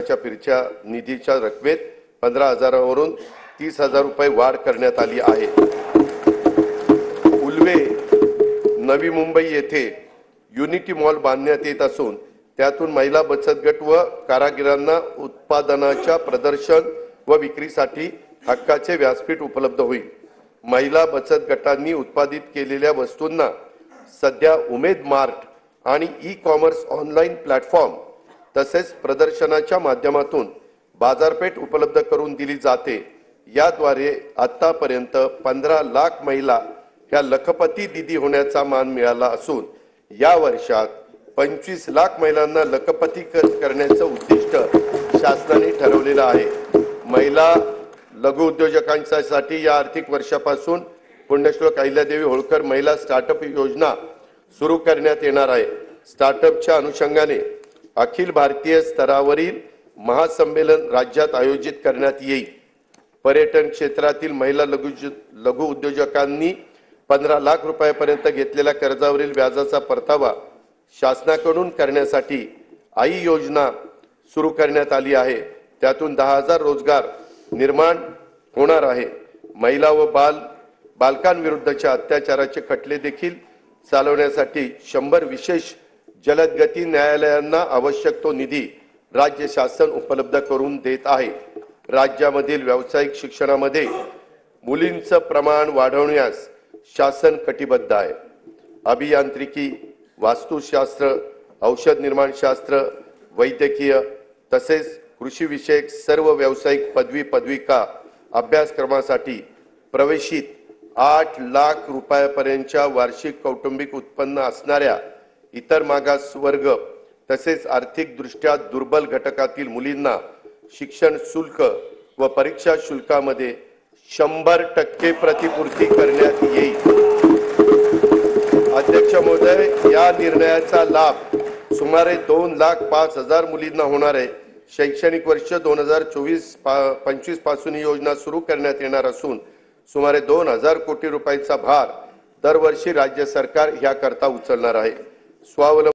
वर्षाच्या फिरच्या निधीच्या रकमेत 15,000वरून 30,000 रुपये वाढ करण्यात आली आहे। उल्वे नवी मुंबई येथे युनिटी मॉल बांधण्यात येत असून त्यातून महिला बचत गट व कारागिरांना उत्पादनाच्या प्रदर्शन व विक्रीसाठी हक्काचे व्यासपीठ उपलब्ध होईल। महिला बचत गटांनी उत्पादित केलेल्या वस्तूंना सध्या उमेद मार्ट आणि ई-कॉमर्स ऑनलाईन प्लॅटफॉर्म तसेच प्रदर्शनाच्या माध्यमातून बाजारपेठ उपलब्ध करून दिली जाते। याद्वारे आतापर्यंत 15 लाख महिला ह्या लखपती दीदी होण्याचा मान मिळाला असून या वर्षात 25 लाख महिलांना लखपती करण्याचं उद्दिष्ट शासनाने ठरवलेलं आहे। महिला लघु उद्योजकांसाठी या आर्थिक वर्षापासून पुण्यश्लोक अहिल्यादेवी होळकर महिला स्टार्टअप योजना सुरू करण्यात येणार आहे। स्टार्टअपच्या अनुषंगाने अखिल भारतीय स्तरावरील महासंमेलन राज्यात आयोजित करण्यात येईल। पर्यटन क्षेत्रातील महिला लघु उद्योजकांनी 15 लाख रुपयांपर्यंत घेतलेल्या कर्जावरील व्याजाचा परतावा शासनाकडून करण्यासाठी आई योजना सुरू करण्यात आली आहे। त्यातून 10,000 रोजगार निर्माण होणार आहे। महिला व बालकांविरुद्धच्या अत्याचाराचे खटले देखील चालवण्यासाठी 100 विशेष जलदगती न्यायालयांना आवश्यक तो निधी राज्य शासन उपलब्ध करून देत आहे। राज्यामधील व्यावसायिक शिक्षणामध्ये मुलींचं प्रमाण वाढवण्यास शासन कटिबद्ध आहे। अभियांत्रिकी, वास्तुशास्त्र, औषध निर्माण शास्त्र, वैद्यकीय तसेच कृषी विषयक सर्व व्यावसायिक पदविका अभ्यासक्रमासाठी प्रवेशित 8 लाख रुपयांपर्यंतच्या वार्षिक कौटुंबिक उत्पन्न असणाऱ्या इतर मागास वर्ग तसेच आर्थिकदृष्ट्या दुर्बल घटकातील मुलींना शिक्षण शुल्क व परीक्षा शुल्कामध्ये 100% प्रतिपूर्ती करण्यात येईल। अध्यक्ष महोदय, या निर्णयाचा लाभ सुमारे 2,05,000 मुलींना होणार आहे। शैक्षणिक वर्ष 2024-25 पासून ही योजना सुरू करण्यात येणार असून सुमारे 2,000 कोटी रुपयांचा भार दरवर्षी राज्य सरकार याकरता उचलणार आहे। स्वावलंबी